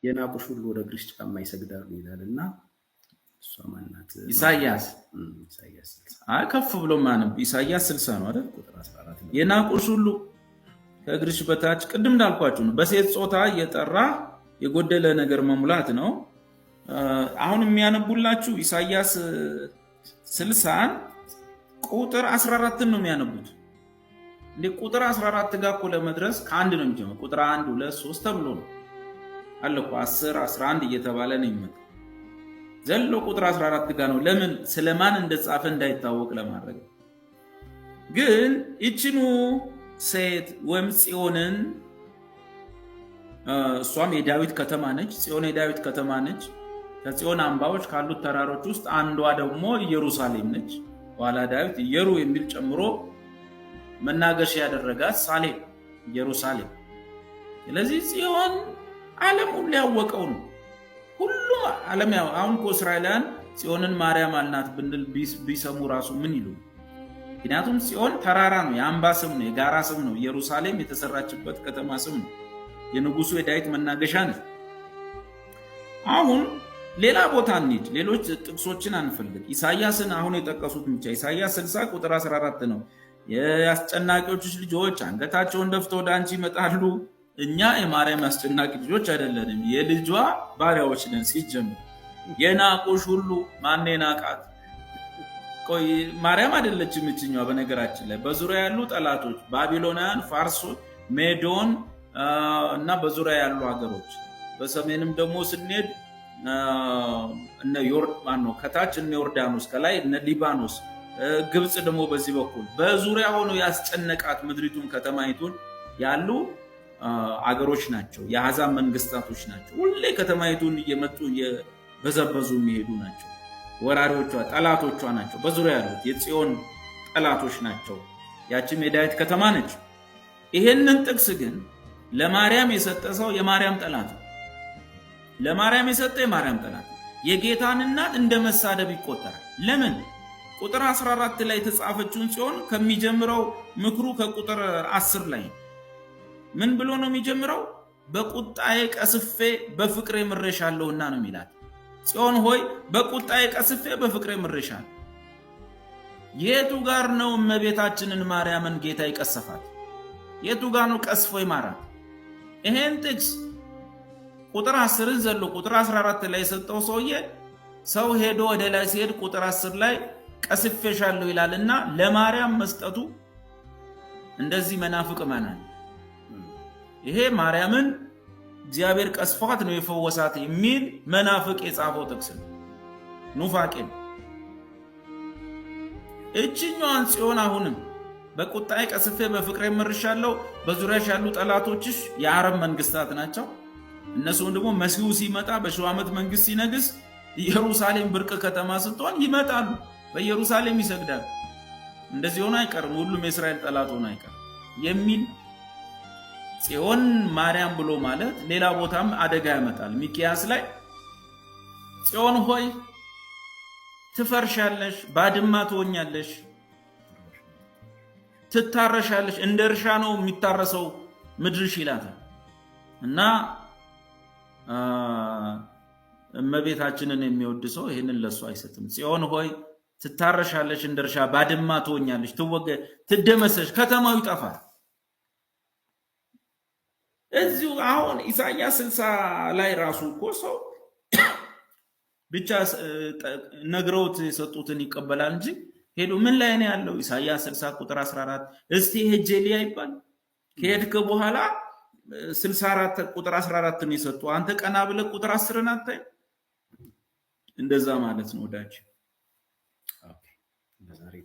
የናቁሽ ሁሉ ወደ እግርሽ ጫማ ይሰግዳሉ ይላልና እሷ ማናት? ኢሳይያስ ከፍ ብሎ ማነው? ኢሳይያስ 60 ነው አይደል? ቁጥር 14 የናቁሽ ሁሉ ከእግርሽ በታች ቅድም እንዳልኳችሁ ነው። በሴት ጾታ እየጠራ የጎደለ ነገር መሙላት ነው። አሁን የሚያነቡላችሁ ኢሳይያስ 60 ቁጥር 14 ነው የሚያነቡት። እንዴ ቁጥር 14 ጋር እኮ ለመድረስ ከአንድ ነው የሚጀምረው። ቁጥር 1 2 3 ተብሎ ነው አለ እኮ 10 11 እየተባለ ነው የሚመጣው። ዘሎ ቁጥር 14 ጋር ነው። ለምን? ስለማን እንደጻፈ እንዳይታወቅ ለማድረግ። ግን እቺኑ ሴት ወይም ጽዮንን እሷም የዳዊት ከተማ ነች። ጽዮን የዳዊት ከተማ ነች። ከጽዮን አምባዎች ካሉት ተራሮች ውስጥ አንዷ ደግሞ ኢየሩሳሌም ነች። ኋላ ዳዊት ኢየሩ የሚል ጨምሮ መናገሻ ያደረጋት ሳሌም ኢየሩሳሌም። ስለዚህ ጽዮን ዓለም ሁሉ ያወቀው ነው። ሁሉም ዓለም ያው አሁን እኮ እስራኤላውያን ጽዮንን ማርያም አልናት ብንል ቢሰሙ ራሱ ምን ይሉ? ምክንያቱም ጽዮን ተራራ ነው፣ የአምባ ስም ነው፣ የጋራ ስም ነው። ኢየሩሳሌም የተሰራችበት ከተማ ስም ነው። የንጉሱ የዳዊት መናገሻ ነው። አሁን ሌላ ቦታ እንሂድ፣ ሌሎች ጥቅሶችን አንፈልግ። ኢሳይያስን አሁን የጠቀሱት ብቻ ኢሳይያስ 60 ቁጥር 14 ነው። የአስጨናቂዎችሽ ልጆች አንገታቸውን ደፍተው ወደ አንቺ ይመጣሉ። እኛ የማርያም አስጨናቂ ልጆች አይደለንም፣ የልጇ ባሪያዎች ነን። ሲጀምር የናቁሽ ሁሉ ማን የናቃት? ቆይ ማርያም አይደለችም እችኛዋ። በነገራችን ላይ በዙሪያ ያሉ ጠላቶች ባቢሎናውያን፣ ፋርሶች፣ ሜዶን እና በዙሪያ ያሉ ሀገሮች፣ በሰሜንም ደግሞ ስንሄድ እነ ዮርዳኖስ ነው፣ ከታች እነ ዮርዳኖስ፣ ከላይ እነ ሊባኖስ፣ ግብጽ ደግሞ በዚህ በኩል በዙሪያ ሆኖ ያስጨነቃት ምድሪቱን ከተማይቱን ያሉ አገሮች ናቸው። የአሕዛብ መንግስታቶች ናቸው። ሁሌ ከተማይቱን እየመጡ እየበዘበዙ የሚሄዱ ናቸው። ወራሪዎቿ ጠላቶቿ ናቸው። በዙሪያ ያሉት የጽዮን ጠላቶች ናቸው። ያችም የዳዊት ከተማ ነች። ይሄንን ጥቅስ ግን ለማርያም የሰጠ ሰው የማርያም ጠላት ነው። ለማርያም የሰጠ የማርያም ጠላት ነው። የጌታን እናት እንደ መሳደብ ይቆጠራል። ለምን? ቁጥር 14 ላይ የተጻፈችውን ጽዮን ከሚጀምረው ምክሩ ከቁጥር 10 ላይ ምን ብሎ ነው የሚጀምረው? በቁጣዬ ቀስፌ በፍቅሬ ምሬሻለሁና ነው የሚላት። ጽዮን ሆይ በቁጣዬ ቀስፌ በፍቅሬ ምሬሻለሁ። የቱ ጋር ነው እመቤታችንን ማርያምን ጌታ ይቀሰፋት? የቱ ጋር ነው ቀስፎ ይማራት? ይሄን ጥቅስ ቁጥር 10 ዘሎ ቁጥር 14 ላይ የሰጠው ሰውዬ ሰው ሄዶ ወደ ላይ ሲሄድ ቁጥር 10 ላይ ቀስፌሻለሁ ይላልና ለማርያም መስጠቱ እንደዚህ መናፍቅ ማናል? ይሄ ማርያምን እግዚአብሔር ቀስፏት ነው የፈወሳት የሚል መናፍቅ የጻፈው ጥቅስ ነው። ኑፋቄ ነው። እችኛዋን ጽዮን አሁንም በቁጣዬ ቀስፌ በፍቅሬ ምርሻለሁ፣ በዙሪያሽ ያሉ ጠላቶችሽ የአረብ መንግስታት ናቸው። እነሱም ደግሞ መሲሁ ሲመጣ በ1000 ዓመት መንግስት ሲነግስ ኢየሩሳሌም ብርቅ ከተማ ስትሆን ይመጣሉ፣ በኢየሩሳሌም ይሰግዳሉ። እንደዚህ ሆነ አይቀርም፣ ሁሉም የእስራኤል ጠላት ሆነ አይቀርም የሚል ጽዮን ማርያም ብሎ ማለት ሌላ ቦታም አደጋ ያመጣል። ሚክያስ ላይ ጽዮን ሆይ ትፈርሻለሽ፣ ባድማ ትሆኛለሽ፣ ትታረሻለሽ፣ እንደ እርሻ ነው የሚታረሰው ምድርሽ ይላታል። እና እመቤታችንን የሚወድ ሰው ይህንን ለሱ አይሰጥም። ጽዮን ሆይ ትታረሻለሽ፣ እንደ እርሻ ባድማ ትሆኛለሽ፣ ትደመሰሽ፣ ከተማው ይጠፋል። እዚሁ አሁን ኢሳይያስ 60 ላይ ራሱ እኮ ሰው ብቻ ነግረውት የሰጡትን ይቀበላል እንጂ ሄዶ ምን ላይ ነው ያለው? ኢሳይያስ 60 ቁጥር 14 እስቲ ሄጄ ሊያ ይባል። ከሄድክ በኋላ 64 ቁጥር 14 ነው የሰጡ። አንተ ቀና ብለህ ቁጥር 10 አታይ። እንደዛ ማለት ነው ወዳጅ። ኦኬ ለዛሬ